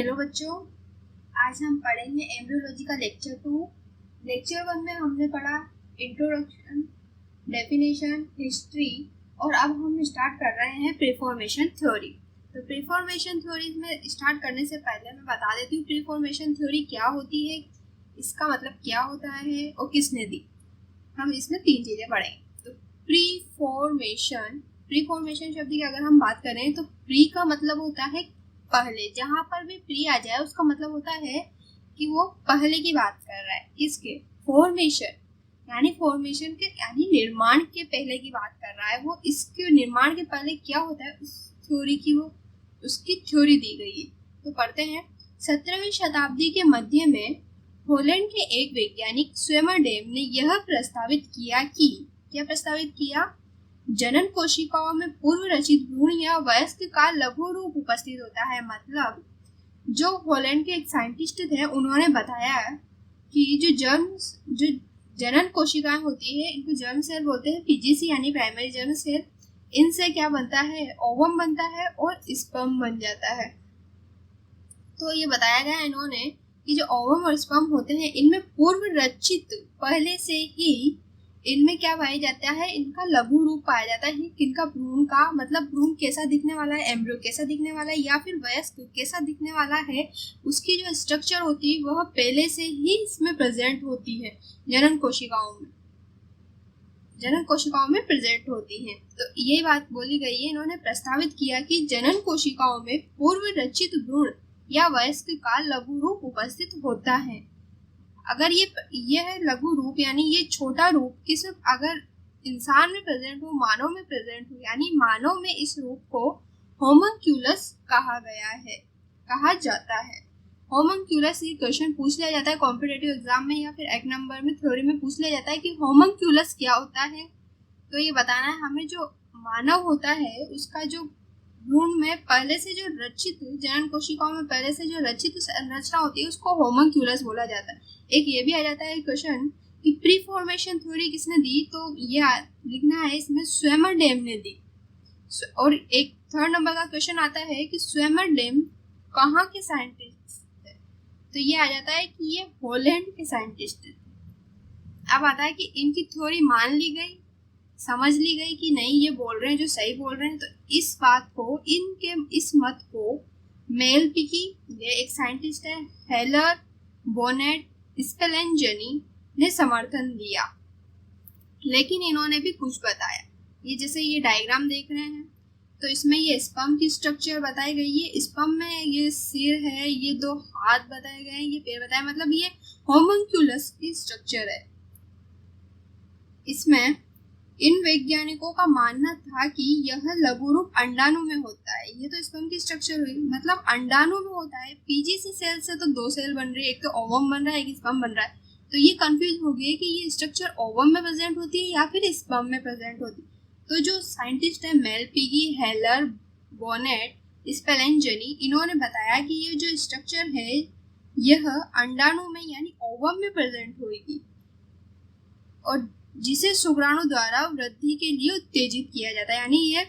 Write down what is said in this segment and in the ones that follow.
Hello बच्चों, आज हम पढ़ेंगे एम्ब्रियोलॉजी का लेक्चर 2। लेक्चर 1 में हमने पढ़ा इंट्रोडक्शन, डेफिनेशन, हिस्ट्री और अब हम स्टार्ट कर रहे हैं प्रीफॉर्मेशन थ्योरी। तो प्रीफॉर्मेशन थ्योरी में स्टार्ट करने से पहले मैं बता देती हूँ प्रीफॉर्मेशन थ्योरी क्या होती है, इसका मतलब क्या होता है और किसने दी। हम इसमें 3 चीज़ें पढ़ेंगे। तो प्रीफॉर्मेशन शब्द की अगर हम बात करें तो प्री का मतलब होता है पहले, जहां पर भी प्री आ जाए उसका मतलब होता है कि वो पहले की बात कर रहा है। इसके फॉर्मेशन के यानी निर्माण के पहले की बात कर रहा है। वो इसके निर्माण के पहले क्या होता है उस थ्योरी की, वो उसकी थ्योरी दी गई है। तो पढ़ते हैं। 17वीं शताब्दी के मध्य में हॉलैंड के एक वैज्ञानिक स्वेमरडेम ने यह प्रस्तावित किया कि जनन कोशिकाओं में पूर्व रचित भ्रूण या वयस्क का लघु रूप उपस्थित होता है। मतलब जो हॉलैंड के एक साइंटिस्ट थे उन्होंने बताया कि जो जनन कोशिकाएं होती है इनको जर्म सेल बोलते हैं, पीजीसी यानी प्राइमरी जर्म सेल। इनसे क्या बनता है, ओवम बनता है और स्पर्म बन जाता है। तो ये बताया गया इन्होंने कि जो ओवम और स्पर्म होते हैं इनमें पूर्व रचित पहले से ही इनमें क्या पाया जाता है, इनका लघु रूप पाया जाता है। किनका, भ्रूण का। मतलब भ्रूण कैसा दिखने वाला है, एम्ब्रियो कैसा दिखने वाला है या फिर वयस्क कैसा दिखने वाला है, उसकी जो स्ट्रक्चर होती है वह पहले से ही इसमें प्रेजेंट होती है, जनन कोशिकाओं में प्रेजेंट होती है। तो ये बात बोली गई है, इन्होंने प्रस्तावित किया कि जनन कोशिकाओं में पूर्व रचित भ्रूण या वयस्क का लघु रूप उपस्थित होता है। अगर ये है लघु रूप यानी ये छोटा रूप कि सिर्फ अगर इंसान में प्रेजेंट हो, मानव में प्रेजेंट हो, यानी मानव में इस रूप को होमनक्यूलस कहा जाता है। होमनक्यूलस, ये क्वेश्चन पूछ लिया जाता है कॉम्पिटिटिव एग्जाम में या फिर एक नंबर में थ्योरी में पूछ लिया जाता है कि होमनक्यूलस क्या होता है। तो ये बताना है हमें, जो मानव होता है उसका जो भ्रूण में पहले से जो रचित, जनन कोशिकाओं में पहले से जो रचित संरचना होती है उसको होमनक्यूलस बोला जाता है। एक ये भी आ जाता है क्वेश्चन कि प्रीफॉर्मेशन थ्योरी किसने दी, तो ये लिखना है इसमें स्वेमरडेम ने दी। और एक 3rd नंबर का क्वेश्चन आता है कि स्वेमरडेम कहाँ के साइंटिस्ट थे, तो ये आ जाता है कि ये हॉलैंड के साइंटिस्ट थे। अब आता है कि इनकी थ्योरी मान ली गई, समझ ली गई कि नहीं ये बोल रहे हैं जो सही बोल रहे हैं। तो इस बात को, इस मत को मेलपिकी, ये एक साइंटिस्ट है, हेलर, बोनेट, स्पेलेंजनी ने समर्थन दिया। लेकिन इन्होंने भी कुछ बताया। ये जैसे ये डायग्राम देख रहे हैं तो इसमें ये स्पर्म की स्ट्रक्चर बताई गई है। स्पर्म में ये सिर है, ये 2 हाथ बताए गए हैं, ये पैर बताए, मतलब ये होमनक्यूलस की स्ट्रक्चर है। इसमें इन वैज्ञानिकों का मानना था कि यह लघु रूप अंडाणु में होता है। ये तो स्पर्म की स्ट्रक्चर हुई, मतलब अंडाणु में होता है। पीजीसी सेल से तो 2 सेल बन रही है, एक तो ओवम बन रहा है, एक स्पर्म बन रहा है। तो ये कंफ्यूज हो गई कि ये स्ट्रक्चर ओवम में प्रेजेंट होती है या फिर स्पर्म में प्रेजेंट होती है। तो जो साइंटिस्ट है मेलपिगी, हेलर, बोनेट, स्पेलेंजनी, इन्होंने बताया कि ये जो स्ट्रक्चर है यह अंडाणु में यानी ओवम में प्रेजेंट होगी और जिसे शुक्राणु द्वारा वृद्धि के लिए उत्तेजित किया जाता है, यानी ये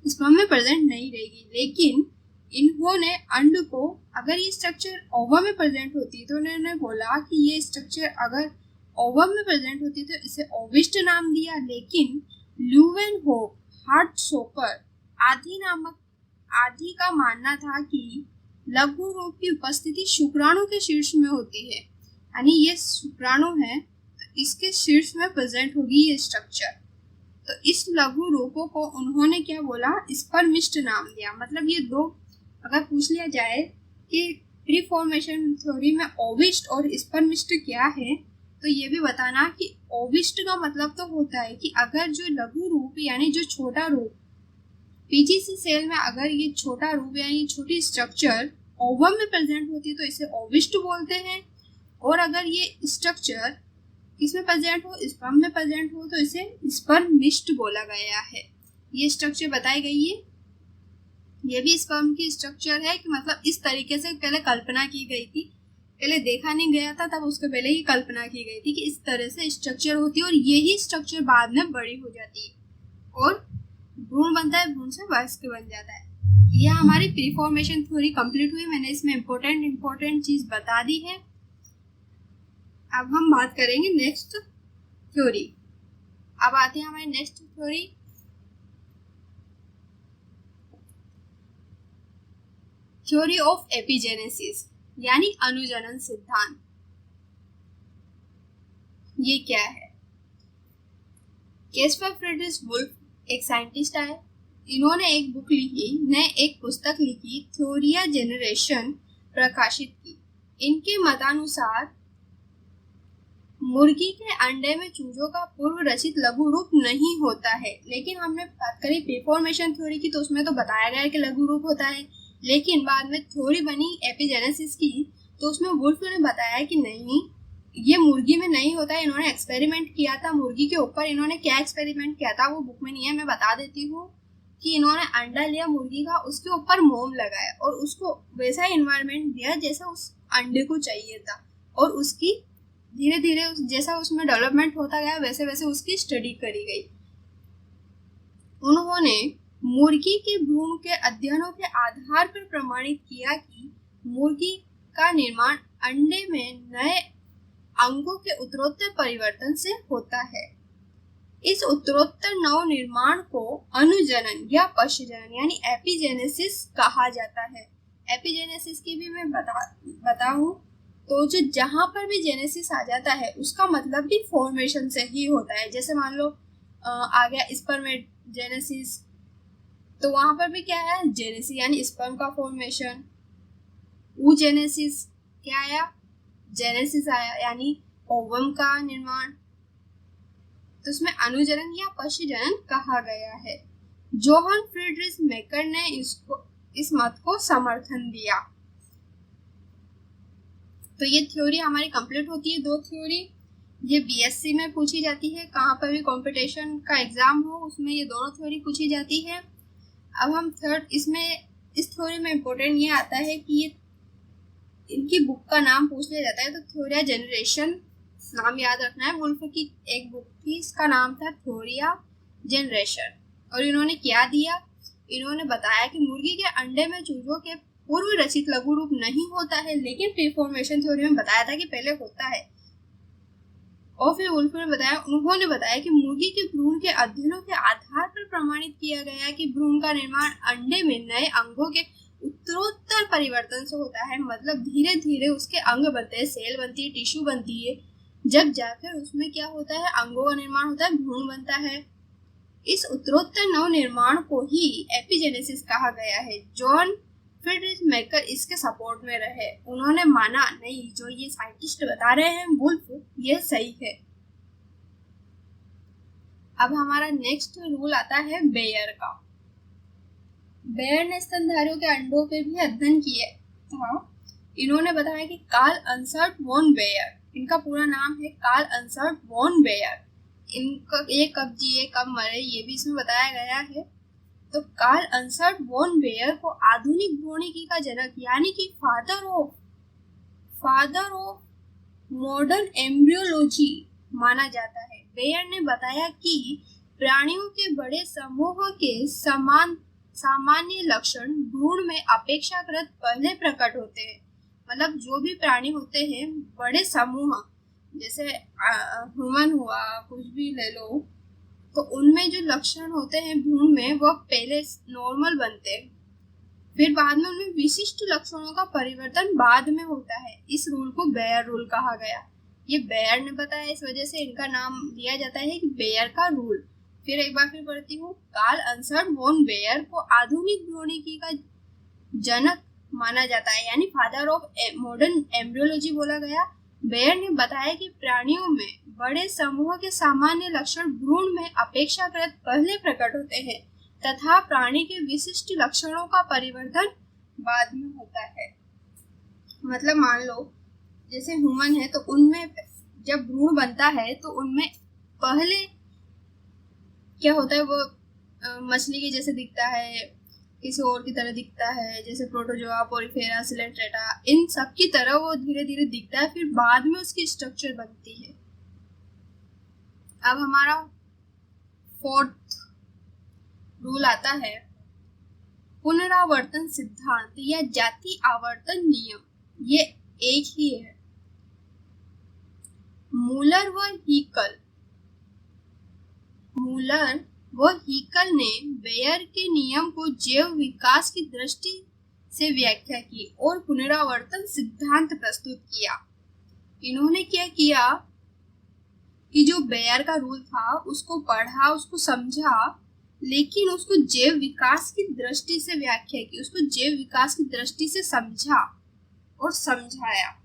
स्पर्म में प्रेजेंट नहीं रहेगी। लेकिन इन्होंने अंड को, अगर ये स्ट्रक्चर ओवम में प्रेजेंट होती तो उन्होंने बोला कि ये स्ट्रक्चर अगर ओवम में प्रेजेंट होती तो इसे ओविस्ट नाम दिया। लेकिन ल्यूवेनहोफ, हार्टशोकर आदि का मानना था कि लघु रूप की उपस्थिति शुक्राणु के शीर्ष में होती है, यानी ये शुक्राणु है इसके शीर्ष में प्रेजेंट होगी ये स्ट्रक्चर। तो इस लघु रूपों को उन्होंने क्या बोला, स्पर्मिस्ट नाम दिया। मतलब ये 2 अगर पूछ लिया जाए कि प्रीफॉर्मेशन थ्योरी में ओविस्ट और स्पर्मिस्ट क्या है, तो ये भी बताना कि ओविस्ट का मतलब तो होता है कि अगर जो लघु रूप यानी जो छोटा रूप पीजीसी सेल में, अगर ये छोटा रूप यानी छोटी स्ट्रक्चर ओवम में प्रेजेंट होती है तो इसे ओविस्ट बोलते हैं। और अगर ये स्ट्रक्चर किसमें प्रेजेंट हो, स्पर्म में प्रेजेंट हो, तो इसे स्पर्मिस्ट बोला गया है। ये स्ट्रक्चर बताई गई है, ये भी स्पर्म की स्ट्रक्चर है कि मतलब इस तरीके से पहले कल्पना की गई थी, पहले देखा नहीं गया था, तब उसके पहले ही कल्पना की गई थी कि इस तरह से स्ट्रक्चर होती है और यही स्ट्रक्चर बाद में बड़ी हो जाती है और भ्रूण बनता है, भ्रूण से वयस्क बन जाता है। ये हमारी प्रीफॉर्मेशन थ्योरी कंप्लीट हुई। मैंने इसमें इम्पोर्टेंट चीज बता दी है। अब हम बात करेंगे नेक्स्ट थ्योरी। अब आते हैं हमारी नेक्स्ट थ्योरी, थ्योरी ऑफ एपिजेनेसिस यानी अनुजनन सिद्धांत। ये क्या है? कैस्पर फ्रेडरिक वुल्फ एक साइंटिस्ट आए, इन्होंने एक बुक लिखी, ने एक पुस्तक लिखी, थ्योरिया जेनरेशन प्रकाशित की। इनके मतानुसार मुर्गी के अंडे में चूजों का पूर्व रचित लघु रूप नहीं होता है। लेकिन हमने बात करी प्रीफॉर्मेशन थ्योरी की, तो उसमें तो बताया गया है कि लघु रूप होता है। लेकिन बाद में थ्योरी बनी एपिजेनेसिस की, तो उसमें वुल्फ ने बताया कि नहीं, ये मुर्गी में नहीं होता है। इन्होंने एक्सपेरिमेंट किया था मुर्गी के ऊपर। इन्होंने क्या एक्सपेरिमेंट किया था वो बुक में नहीं है, मैं बता देती हूँ कि इन्होंने अंडा लिया मुर्गी का, उसके ऊपर मोम लगाया और उसको वैसा एनवायरनमेंट दिया जैसा उस अंडे को चाहिए था, और उसकी धीरे धीरे जैसा उसमें डेवलपमेंट होता गया वैसे वैसे उसकी स्टडी करी गई। उन्होंने मुर्गी के भ्रूण के अध्ययनों के आधार पर प्रमाणित किया कि मुर्गी का निर्माण अंडे में नए अंगों के उत्तरोत्तर परिवर्तन से होता है। इस उत्तरोत्तर नव निर्माण को अनुजनन या पशुजनन यानी एपिजेनेसिस कहा जाता है। एपिजेनेसिस की भी मैं बताऊं तो जो जहां पर भी जेनेसिस आ जाता है उसका मतलब भी फॉर्मेशन से ही होता है। जैसे मान लो आ गया स्पर्मेजेनेसिस, तो वहां पर भी क्या है, जेनेसिस यानी स्पर्म का फॉर्मेशन। ऊजेनेसिस क्या आया, जेनेसिस आया यानी ओवम का निर्माण। तो इसमें अनुजनन या पशुजनन कहा गया है। जोहन फ्रीडरिच मेकर ने इस मत को समर्थन दिया। तो ये थ्योरी हमारी कंप्लीट होती है। दो थ्योरी, ये बीएससी में पूछी जाती है, कहाँ पर भी कंपटीशन का एग्जाम हो उसमें ये दोनों थ्योरी पूछी जाती है। अब हम थर्ड, इसमें इस थ्योरी में इम्पोर्टेंट ये आता है कि ये इनकी बुक का नाम पूछ लिया जाता है। तो थ्योरिया जनरेशन नाम याद रखना है। वुल्फ की एक बुक थी, इसका नाम था थ्योरिया जनरेशन। और इन्होंने क्या दिया, इन्होंने बताया कि मुर्गी के अंडे में चूजों के पूर्व रचित लघु रूप नहीं होता है, लेकिन प्रीफॉर्मेशन थ्योरी में बताया था कि पहले होता है। और फिर वुल्फ ने बताया, उन्होंने बताया कि मुर्गी के भ्रूण के अध्ययनों के आधार पर प्रमाणित किया गया कि भ्रूण का निर्माण अंडे में नए अंगों के उत्तरोत्तर परिवर्तन से होता है। मतलब धीरे धीरे उसके अंग बनते हैं, सेल बनती है, टिश्यू बनती है, जब जाकर उसमें क्या होता है, अंगों का निर्माण होता है, भ्रूण बनता है। इस उत्तरोत्तर नव निर्माण को ही एपिजेनेसिस कहा गया है। जॉन फ्रीडरिच मेकर इसके सपोर्ट में रहे। उन्होंने माना नहीं, जो ये साइंटिस्ट बता रहे हैं वुल्फ, ये सही है। अब हमारा नेक्स्ट रूल आता है बेयर का। बेयर ने स्तनधारियों के अंडों पे भी अध्ययन किए था। इन्होंने बताया कि कार्ल अंसर्ट वॉन बेयर, इनका पूरा नाम है कार्ल अंसर्ट वॉन बेयर। इनका ये कब जिए कब मरे ये भी इसमें बताया गया है। तो कार्ल अंसर्ट वॉन बेयर को आधुनिक भ्रूणिकी का जनक यानी कि फादर ऑफ मॉडर्न एम्ब्रियोलॉजी माना जाता है। बेयर ने बताया कि प्राणियों के बड़े समूह के सामान्य लक्षण भ्रूण में अपेक्षाकृत पहले प्रकट होते हैं। मतलब जो भी प्राणी होते हैं बड़े समूह, जैसे ह्यूमन हुआ, कुछ भी ले लो, तो उनमें जो लक्षण होते हैं भ्रूण में वो पहले नॉर्मल बनते हैं, फिर बाद में उनमें विशिष्ट लक्षणों का परिवर्तन बाद में होता है। इस रूल को बेयर रूल कहा गया। ये बेयर ने बताया, इस वजह से इनका नाम दिया जाता है कि बेयर का रूल। फिर एक बार फिर पढ़ती हूँ, कार्ल अंसर्ट वॉन बेयर को आधुनिक भ्रूणिकी का जनक माना जाता है, यानी फादर ऑफ मॉडर्न एम्ब्रियोलॉजी बोला गया। बेयर ने बताया कि प्राणियों में बड़े समूह के सामान्य लक्षण भ्रूण में अपेक्षाकृत पहले प्रकट होते हैं तथा प्राणी के विशिष्ट लक्षणों का परिवर्तन बाद में होता है। मतलब मान लो जैसे ह्यूमन है, तो उनमें जब भ्रूण बनता है तो उनमें पहले क्या होता है, वो मछली के जैसे दिखता है, किसी और की तरह दिखता है, जैसे प्रोटोजोआ, पोरिफेरा, सिलेंट्रेटा, इन सब की तरह वो धीरे धीरे दिखता है, फिर बाद में उसकी स्ट्रक्चर बनती है। अब हमारा फोर्थ रूल आता है पुनरावर्तन सिद्धांत या जाति आवर्तन नियम ये एक ही है। मूलर व हीकल ने बेयर के नियम को जैव विकास की दृष्टि से व्याख्या की और पुनरावर्तन सिद्धांत प्रस्तुत किया। इन्होंने क्या किया कि जो बेयर का रूल था उसको पढ़ा, उसको समझा, लेकिन उसको जैव विकास की दृष्टि से व्याख्या की, उसको जैव विकास की दृष्टि से समझा और समझाया।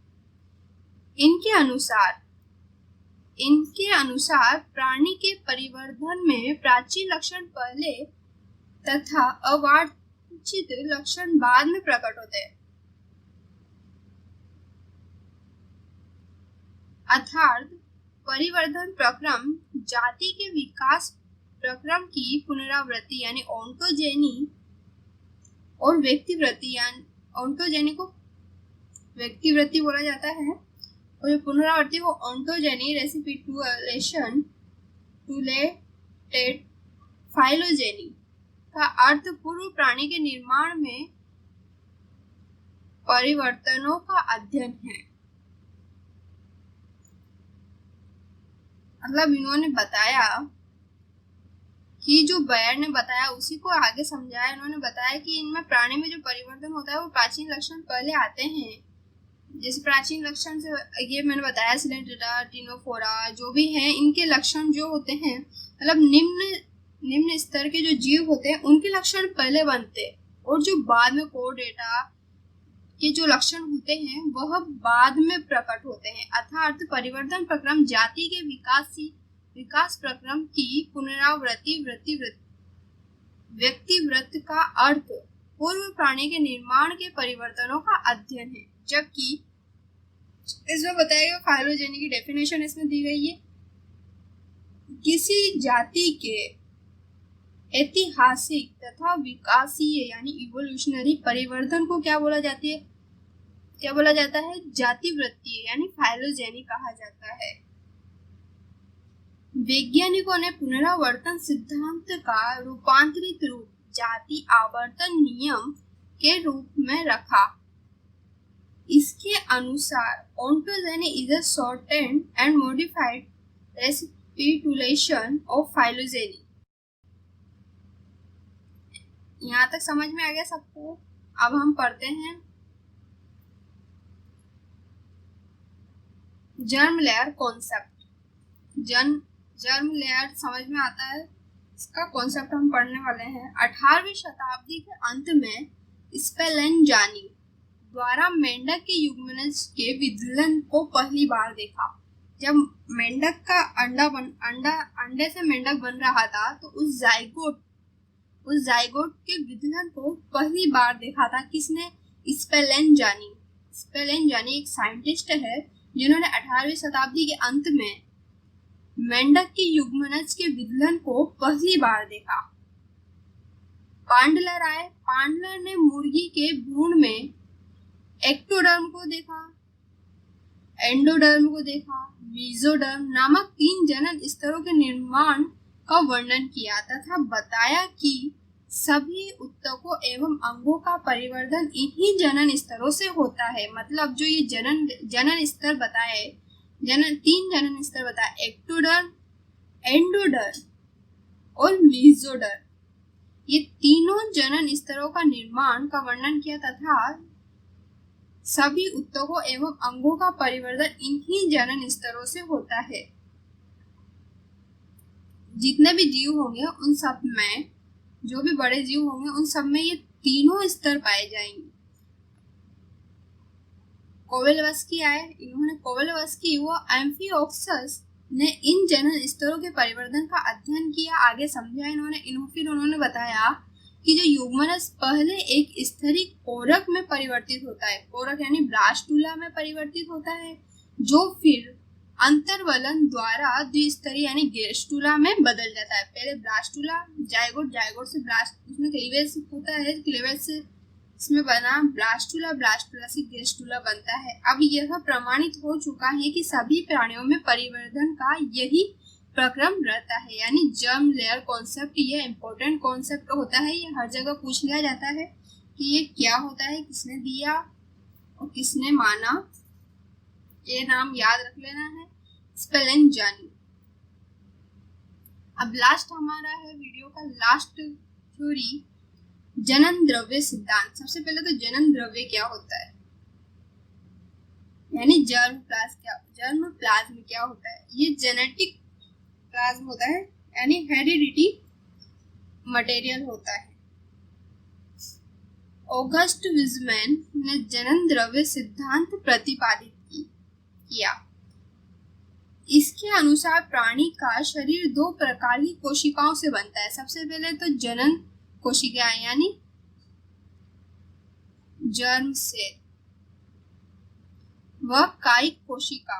इनके अनुसार प्राणी के परिवर्धन में प्राचीन लक्षण पहले तथा अवांछित लक्षण बाद में प्रकट होते हैं। अर्थात परिवर्धन प्रक्रम जाति के विकास प्रक्रम की पुनरावृत्ति यानी ऑन्टोजेनी और व्यक्तिवृत्ति, यानी ऑन्टोजेनी को व्यक्तिवृत्ति बोला जाता है और पुनरावृत्ति को ऑन्टोजेनी, रेसिपिटुलेशन, टुलेटेड, फाइलोजेनी का अर्थ पूर्व प्राणी के निर्माण में परिवर्तनों का अध्ययन है। मतलब इन्होंने बताया कि जो बेयर ने बताया उसी को आगे समझाया। इन्होंने बताया कि इनमें प्राणी में जो परिवर्तन होता है वो प्राचीन लक्षण पहले आते हैं। जैसे प्राचीन लक्षण से ये मैंने बताया सिलेंड्रेटा, टिनोफोरा जो भी हैं, इनके लक्षण जो होते हैं मतलब निम्न स्तर के जो जीव होते हैं उनके लक्षण पहले बनते और जो बाद में कोडेटा के जो लक्षण होते हैं वह बाद में प्रकट होते हैं। अर्थात परिवर्तन प्रक्रम जाति के विकास प्रक्रम की पुनरावृत्ति व्यक्तिवृत्त का अर्थ पूर्व प्राणी के निर्माण के परिवर्तनों का अध्ययन है। जबकि इसमें बताया गया फाइलोजेनी की डेफिनेशन इसमें दी गई है, किसी जाति के ऐतिहासिक तथा विकासीय यानी इवोल्यूशनरी परिवर्तन को क्या बोला जाता है जातिवृत्तीय यानी फाइलोजेनी कहा जाता है। वैज्ञानिकों ने पुनरावर्तन सिद्धांत का रूपांतरित रूप जाति आवर्तन नियम के रूप में रखा। इसके अनुसार ontogeny is a shortened and modified recapitulation of phylogeny. यहाँ तक समझ में आ गया सबको? अब हम पढ़ते हैं germ layer concept. Germ layer समझ में आता है, इसका कॉन्सेप्ट हम पढ़ने वाले हैं। 18वीं शताब्दी के अंत में स्पेलेंजानी द्वारा मेंढक के युग्मनज के विदलन को पहली बार देखा। जब मेंढक का अंडे से मेंढक बन रहा था तो उस जाइगोट के विदलन को पहली बार देखा था। किसने? स्पेलेंजानी एक साइंटिस्ट है जिन्होंने 18वीं शताब्दी के अंत में मेंढक के युग्मनज के विदलन को पहली बार देखा। पांडलर ने मुर्गी के भ्रूण में एक्टोडर्म को देखा, एंडोडर्म को देखा, मीजोडर्म नामक 3 जनन स्तरों के निर्माण का वर्णन किया तथा बताया कि सभी उत्तकों एवं अंगों का परिवर्तन इन्हीं जनन स्तरों से होता है। मतलब जो ये जनन स्तर बताए, 3 जनन स्तर बताए, एक्टोडर्म, एंडोडर्म और मीजोडर्म, ये तीनों जनन स्तरों का निर्माण का वर्णन किया तथा सभी उत्तकों एवं अंगों का परिवर्तन इन्हीं जनन स्तरों से होता है। जितने भी जीव होंगे उन सब में, जो भी बड़े जीव होंगे उन सब में ये तीनों स्तर पाए जाएंगे। कोवेलवस्की व एम्फिओक्सस ने इन जनन स्तरों के परिवर्तन का अध्ययन किया, आगे समझा फिर उन्होंने बताया कि जो युग्मनज पहले एक स्तरीय कोरक में परिवर्तित होता है, कोरक यानी ब्लास्टुला में परिवर्तित होता है, जो फिर अंतर्वलन द्वारा द्विस्तरीय यानी गेस्टुला में बदल जाता है। पहले ब्लास्टुला, जाइगोट से ब्लास्ट, उसमें क्लीवेज होता है, क्लीवेज से इसमें बना ब्लास्टुला से गेस्टुला बनता है। अब यह प्रमाणित हो चुका है कि सभी प्राणियों में परिवर्तन का यही प्रक्रम रहता है। यानी जर्म लेयर कॉन्सेप्ट ये इम्पोर्टेंट कॉन्सेप्ट होता है, ये हर जगह पूछ लिया जाता है कि ये क्या होता है, किसने दिया और किसने माना, ये नाम याद रख लेना है। Spelling germ. अब लास्ट हमारा है वीडियो का लास्ट थ्योरी, जनन द्रव्य सिद्धांत। सबसे पहले तो जनन द्रव्य क्या होता है, यानी जर्म प्लाज्म क्या होता है। ये जेनेटिक प्लाज्म होता है, यानी हेरिडिटी मटेरियल होता है। ऑगस्ट विज़मैन ने जनन द्रव्य सिद्धांत प्रतिपादित किया। इसके अनुसार प्राणी का शरीर दो प्रकार की कोशिकाओं से बनता है। सबसे पहले तो जनन कोशिकाएं यानी जर्म सेल, वह कायिक कोशिका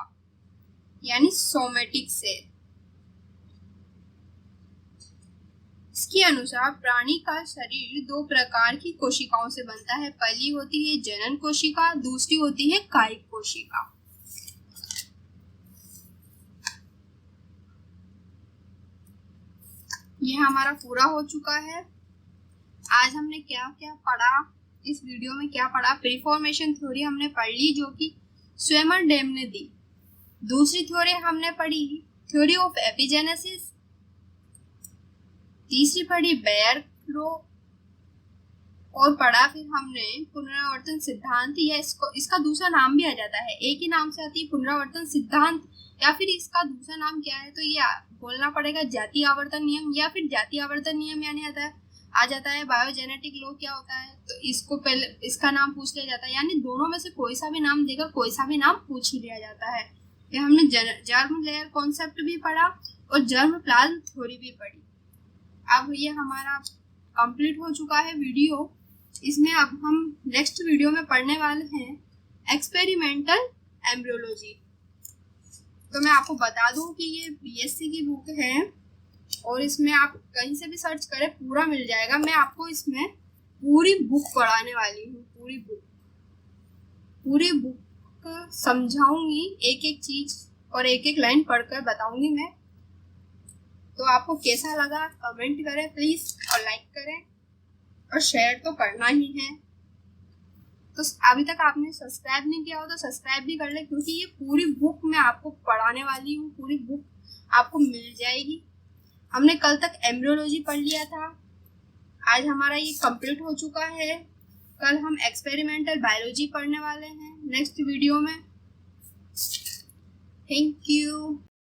यानी सोमेटिक सेल। इसके अनुसार प्राणी का शरीर दो प्रकार की कोशिकाओं से बनता है। पहली होती है जनन कोशिका, दूसरी होती है कायिक कोशिका। ये हमारा पूरा हो चुका है। आज हमने क्या क्या पढ़ा, इस वीडियो में क्या पढ़ा। प्रीफॉर्मेशन थ्योरी हमने पढ़ ली जो कि स्वेमरडेम ने दी। दूसरी थ्योरी हमने पढ़ी थ्योरी ऑफ एपिजेनेसिस। तीसरी पढ़ी बेयर-क्रो और पढ़ा फिर हमने पुनरावर्तन सिद्धांत, या इसका दूसरा नाम भी आ जाता है, एक ही नाम से आती है पुनरावर्तन सिद्धांत, या फिर इसका दूसरा नाम क्या है तो ये बोलना पड़ेगा जातीय आवर्तन नियम, या फिर जातीय आवर्तन नियम यानी आ जाता है बायोजेनेटिक लॉ क्या होता है, तो इसको पहले इसका नाम पूछ लिया जाता है। यानी दोनों में से कोई सा भी नाम देकर कोई सा भी नाम पूछ ही लिया जाता है। फिर हमने जर्म लेयर कॉन्सेप्ट भी पढ़ा और जर्म प्लाज्म थ्योरी भी पढ़ी। अब ये हमारा कंप्लीट हो चुका है वीडियो। इसमें अब हम नेक्स्ट वीडियो में पढ़ने वाले हैं एक्सपेरिमेंटल एम्ब्रियोलॉजी। तो मैं आपको बता दूं कि ये बीएससी की बुक है और इसमें आप कहीं से भी सर्च करें पूरा मिल जाएगा। मैं आपको इसमें पूरी बुक पढ़ाने वाली हूँ, पूरी बुक समझाऊंगी, एक एक चीज और एक एक लाइन पढ़कर बताऊंगी मैं। तो आपको कैसा लगा कमेंट करें प्लीज, और लाइक करें और शेयर तो करना ही है। तो अभी तक आपने सब्सक्राइब नहीं किया हो तो सब्सक्राइब भी कर ले, क्योंकि ये पूरी बुक मैं आपको पढ़ाने वाली हूँ, पूरी बुक आपको मिल जाएगी। हमने कल तक एम्ब्रियोलॉजी पढ़ लिया था, आज हमारा ये कंप्लीट हो चुका है। कल हम एक्सपेरिमेंटल बायोलॉजी पढ़ने वाले हैं नेक्स्ट वीडियो में। Thank you.